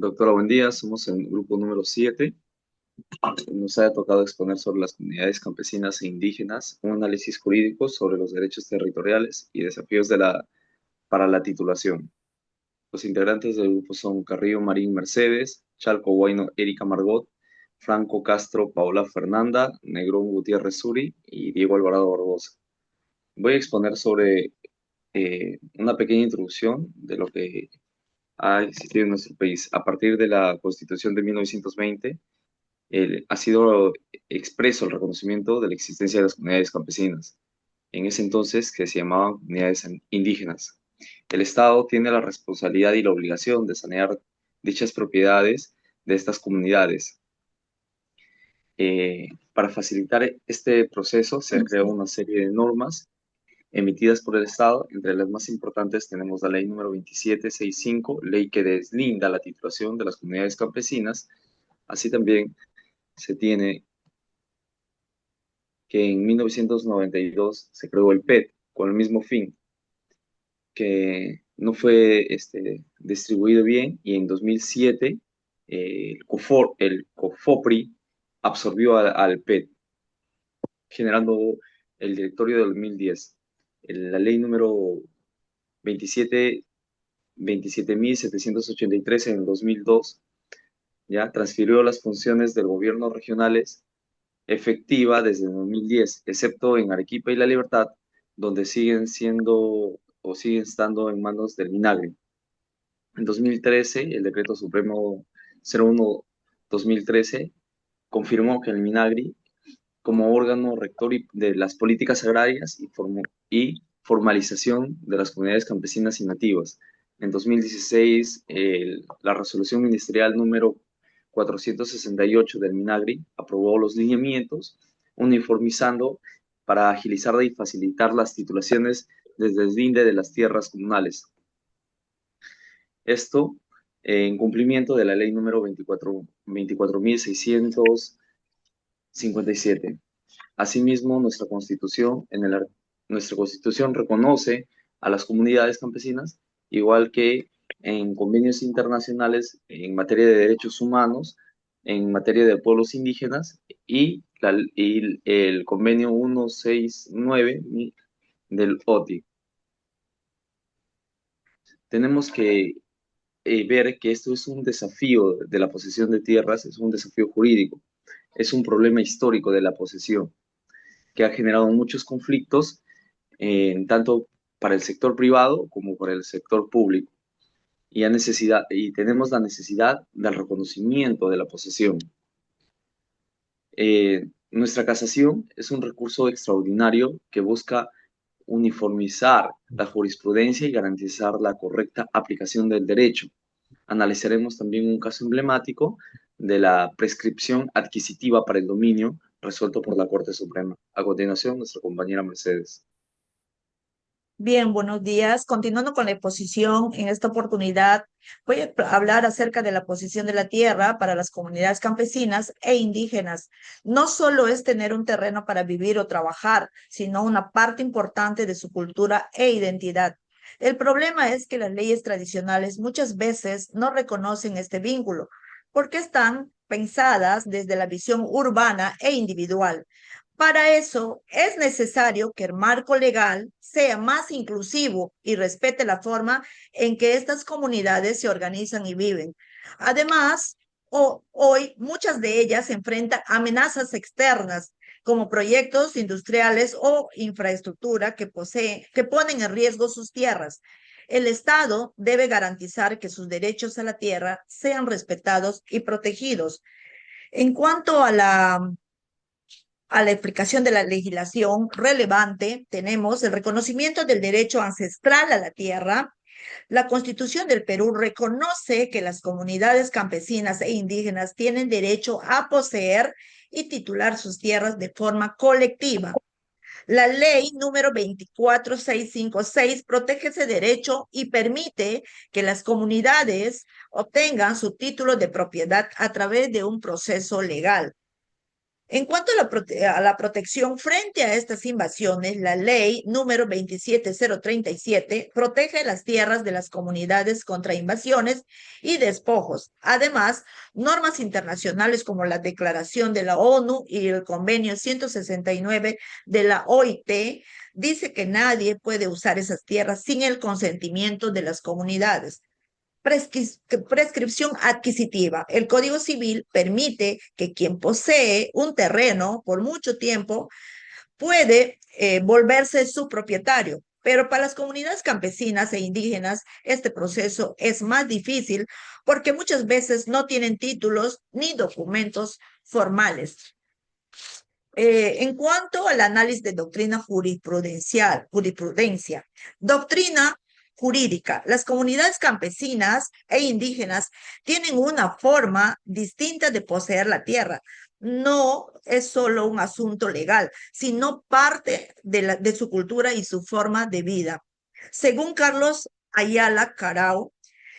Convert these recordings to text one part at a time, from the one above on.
Doctora, buen día. Somos el grupo número 7. Nos ha tocado exponer sobre las comunidades campesinas e indígenas, un análisis jurídico sobre los derechos territoriales y desafíos para la titulación. Los integrantes del grupo son Carrillo Marín Mercedes, Chalco Guayno Erika Margot, Franco Castro Paola Fernanda, Negrón Gutiérrez Suri y Diego Alvarado Barbosa. Voy a exponer sobre una pequeña introducción de lo que ha existido en nuestro país. A partir de la Constitución de 1920, ha sido expreso el reconocimiento de la existencia de las comunidades campesinas, en ese entonces que se llamaban comunidades indígenas. El Estado tiene la responsabilidad y la obligación de sanear dichas propiedades de estas comunidades. Para facilitar este proceso se ha creado una serie de normas emitidas por el Estado. Entre las más importantes tenemos la ley número 2765, ley que deslinda la titulación de las comunidades campesinas. Así también se tiene que en 1992 se creó el PET con el mismo fin, que no fue distribuido bien, y en 2007 el COFOPRI absorbió al PET, generando el directorio del 2010. La ley número 27 27.783 en el 2002 ya transfirió las funciones del gobierno regionales efectiva desde el 2010, excepto en Arequipa y La Libertad, donde siguen siendo o siguen estando en manos del MINAGRE. En 2013, el Decreto Supremo 01-2013 confirmó que el MINAGRE, como órgano rector de las políticas agrarias y formalización de las comunidades campesinas y nativas. En 2016, la resolución ministerial número 468 del MINAGRE aprobó los lineamientos uniformizando para agilizar y facilitar las titulaciones desde el deslinde de las tierras comunales. Esto en cumplimiento de la ley número 24.657. Asimismo, nuestra Constitución reconoce a las comunidades campesinas, igual que en convenios internacionales en materia de derechos humanos, en materia de pueblos indígenas y el convenio 169 del OTI. Tenemos que ver que esto es un desafío de la posesión de tierras, es un desafío jurídico, es un problema histórico de la posesión que ha generado muchos conflictos, tanto para el sector privado como para el sector público. Y tenemos la necesidad del reconocimiento de la posesión. Nuestra casación es un recurso extraordinario que busca uniformizar la jurisprudencia y garantizar la correcta aplicación del derecho. Analizaremos también un caso emblemático de la prescripción adquisitiva para el dominio resuelto por la Corte Suprema. A continuación, nuestra compañera Mercedes. Bien, buenos días. Continuando con la exposición, en esta oportunidad voy a hablar acerca de la posición de la tierra para las comunidades campesinas e indígenas. No solo es tener un terreno para vivir o trabajar, sino una parte importante de su cultura e identidad. El problema es que las leyes tradicionales muchas veces no reconocen este vínculo porque están pensadas desde la visión urbana e individual. Para eso es necesario que el marco legal sea más inclusivo y respete la forma en que estas comunidades se organizan y viven. Además, hoy muchas de ellas enfrentan amenazas externas como proyectos industriales o infraestructura que ponen en riesgo sus tierras. El Estado debe garantizar que sus derechos a la tierra sean respetados y protegidos. En cuanto a la explicación de la legislación relevante, tenemos el reconocimiento del derecho ancestral a la tierra. La Constitución del Perú reconoce que las comunidades campesinas e indígenas tienen derecho a poseer y titular sus tierras de forma colectiva. La ley número 24656 protege ese derecho y permite que las comunidades obtengan su título de propiedad a través de un proceso legal. En cuanto a a la protección frente a estas invasiones, la ley número 27037 protege las tierras de las comunidades contra invasiones y despojos. Además, normas internacionales como la Declaración de la ONU y el Convenio 169 de la OIT dice que nadie puede usar esas tierras sin el consentimiento de las comunidades. Prescripción adquisitiva. El Código Civil permite que quien posee un terreno por mucho tiempo puede volverse su propietario. Pero para las comunidades campesinas e indígenas, este proceso es más difícil porque muchas veces no tienen títulos ni documentos formales. En cuanto al análisis de doctrina jurisprudencia, doctrina jurídica, las comunidades campesinas e indígenas tienen una forma distinta de poseer la tierra. No es solo un asunto legal, sino parte de su cultura y su forma de vida. Según Carlos Ayala Carao,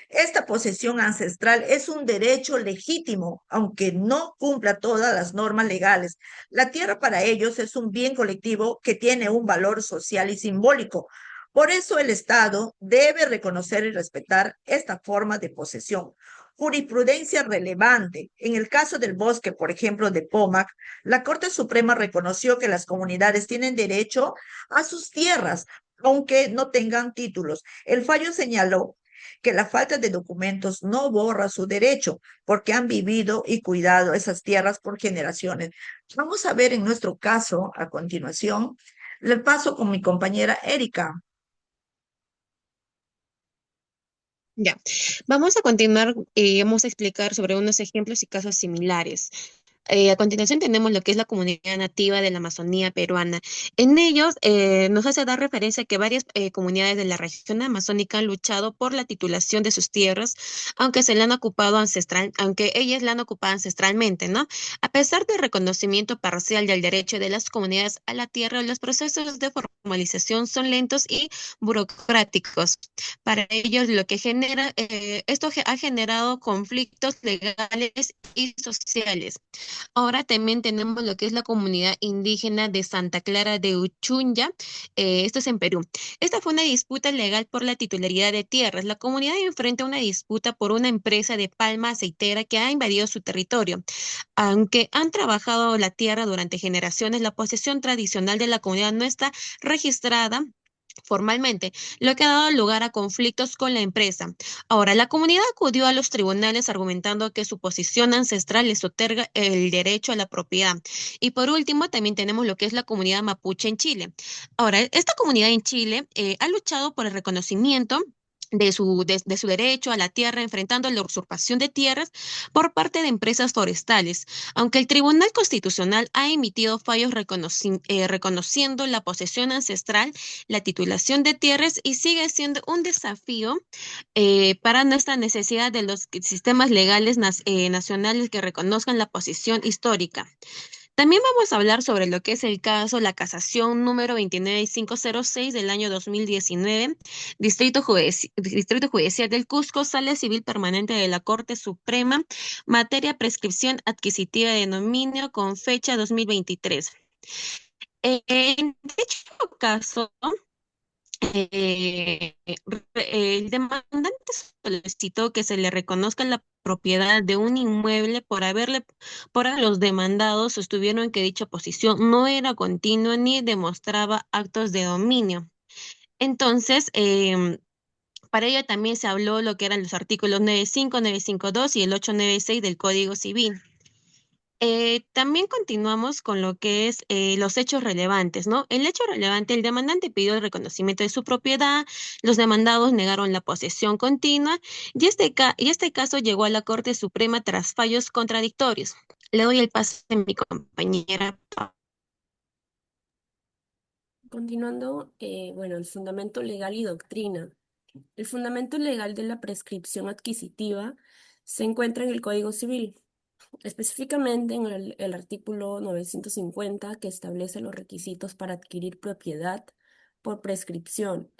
esta posesión ancestral es un derecho legítimo, aunque no cumpla todas las normas legales. La tierra para ellos es un bien colectivo que tiene un valor social y simbólico. Por eso el Estado debe reconocer y respetar esta forma de posesión. Jurisprudencia relevante. En el caso del bosque, por ejemplo, de Pomac, la Corte Suprema reconoció que las comunidades tienen derecho a sus tierras, aunque no tengan títulos. El fallo señaló que la falta de documentos no borra su derecho, porque han vivido y cuidado esas tierras por generaciones. Vamos a ver en nuestro caso, a continuación, le paso con mi compañera Erika. Ya, vamos a continuar y vamos a explicar sobre unos ejemplos y casos similares. A continuación tenemos lo que es la comunidad nativa de la Amazonía peruana. En ellos nos hace dar referencia a que varias comunidades de la región amazónica han luchado por la titulación de sus tierras, aunque se la han ocupado ancestral, aunque ellas la han ocupado ancestralmente, ¿no? A pesar del reconocimiento parcial del derecho de las comunidades a la tierra, los procesos de formalización son lentos y burocráticos. Para ellos, lo que genera, ha generado conflictos legales y sociales. Ahora también tenemos lo que es la comunidad indígena de Santa Clara de Uchunja, esto es en Perú. Esta fue una disputa legal por la titularidad de tierras. La comunidad enfrenta una disputa por una empresa de palma aceitera que ha invadido su territorio. Aunque han trabajado la tierra durante generaciones, la posesión tradicional de la comunidad no está registrada formalmente, lo que ha dado lugar a conflictos con la empresa. Ahora, la comunidad acudió a los tribunales argumentando que su posición ancestral les otorga el derecho a la propiedad. Y por último, también tenemos lo que es la comunidad mapuche en Chile. Ahora, esta comunidad en Chile ha luchado por el reconocimiento de su derecho a la tierra, enfrentando la usurpación de tierras por parte de empresas forestales. Aunque el Tribunal Constitucional ha emitido fallos reconociendo la posesión ancestral, la titulación de tierras y sigue siendo un desafío para nuestra necesidad de los sistemas legales nacionales que reconozcan la posición histórica. También vamos a hablar sobre lo que es el caso, la casación número 29506 del año 2019, Distrito Judicial del Cusco, Sala Civil Permanente de la Corte Suprema, materia prescripción adquisitiva de dominio con fecha 2023. En dicho caso, el demandante solicitó que se le reconozca la propiedad de un inmueble por los demandados sostuvieron que dicha posición no era continua ni demostraba actos de dominio. Entonces, para ello también se habló lo que eran los artículos 95, 952 y el 896 del Código Civil. También continuamos con lo que es los hechos relevantes, ¿no? El hecho relevante, el demandante pidió el reconocimiento de su propiedad, los demandados negaron la posesión continua y este caso llegó a la Corte Suprema tras fallos contradictorios. Le doy el pase a mi compañera. Continuando, bueno, el fundamento legal y doctrina. El fundamento legal de la prescripción adquisitiva se encuentra en el Código Civil, específicamente en el artículo 950 que establece los requisitos para adquirir propiedad por prescripción,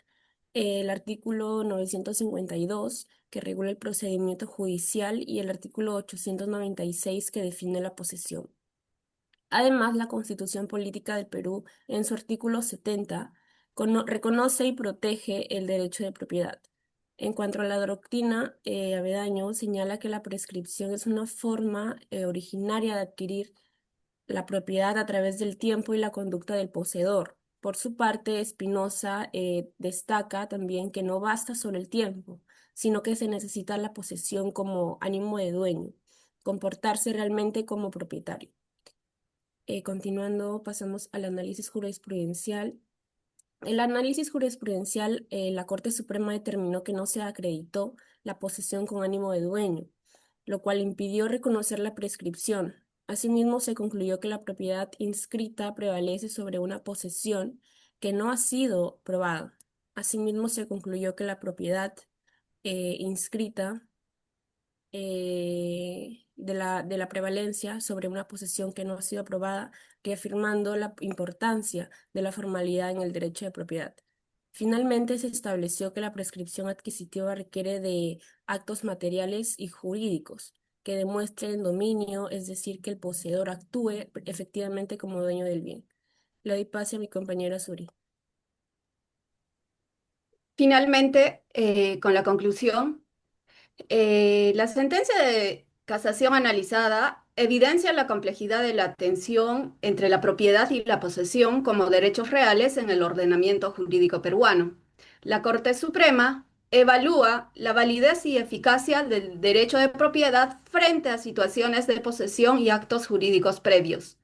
el artículo 952 que regula el procedimiento judicial y el artículo 896 que define la posesión. Además, la Constitución Política del Perú, en su artículo 70, reconoce y protege el derecho de propiedad. En cuanto a la doctrina, Avedaño señala que la prescripción es una forma originaria de adquirir la propiedad a través del tiempo y la conducta del poseedor. Por su parte, Spinoza destaca también que no basta solo el tiempo, sino que se necesita la posesión como ánimo de dueño, comportarse realmente como propietario. Continuando, pasamos al análisis jurisprudencial. El análisis jurisprudencial, la Corte Suprema determinó que no se acreditó la posesión con ánimo de dueño, lo cual impidió reconocer la prescripción. Asimismo, se concluyó que la propiedad inscrita prevalece sobre una posesión que no ha sido probada. Asimismo, se concluyó que la propiedad inscrita de la prevalencia sobre una posesión que no ha sido aprobada, reafirmando la importancia de la formalidad en el derecho de propiedad. Finalmente, se estableció que la prescripción adquisitiva requiere de actos materiales y jurídicos que demuestren dominio, es decir, que el poseedor actúe efectivamente como dueño del bien. Le doy pase a mi compañera Suri. Finalmente, con la conclusión, la sentencia de casación analizada evidencia la complejidad de la tensión entre la propiedad y la posesión como derechos reales en el ordenamiento jurídico peruano. La Corte Suprema evalúa la validez y eficacia del derecho de propiedad frente a situaciones de posesión y actos jurídicos previos,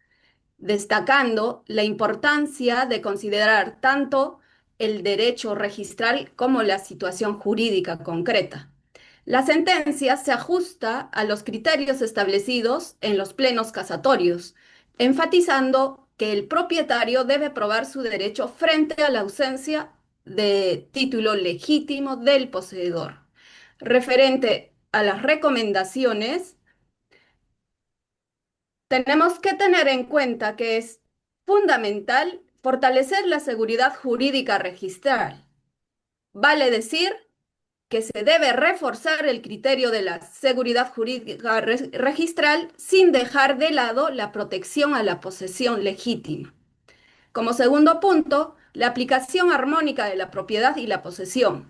destacando la importancia de considerar tanto el derecho registral como la situación jurídica concreta. La sentencia se ajusta a los criterios establecidos en los plenos casatorios, enfatizando que el propietario debe probar su derecho frente a la ausencia de título legítimo del poseedor. Referente a las recomendaciones, tenemos que tener en cuenta que es fundamental fortalecer la seguridad jurídica registral. Vale decir que se debe reforzar el criterio de la seguridad jurídica registral sin dejar de lado la protección a la posesión legítima. Como segundo punto, la aplicación armónica de la propiedad y la posesión.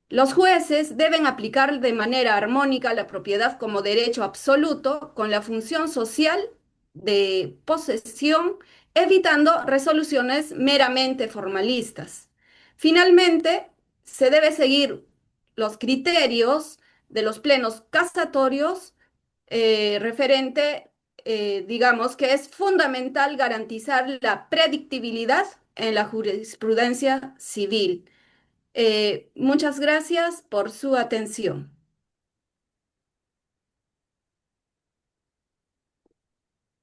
Los jueces deben aplicar de manera armónica la propiedad como derecho absoluto con la función social de posesión, evitando resoluciones meramente formalistas. Finalmente, se debe seguir los criterios de los plenos casatorios digamos que es fundamental garantizar la predictibilidad en la jurisprudencia civil. Muchas gracias por su atención.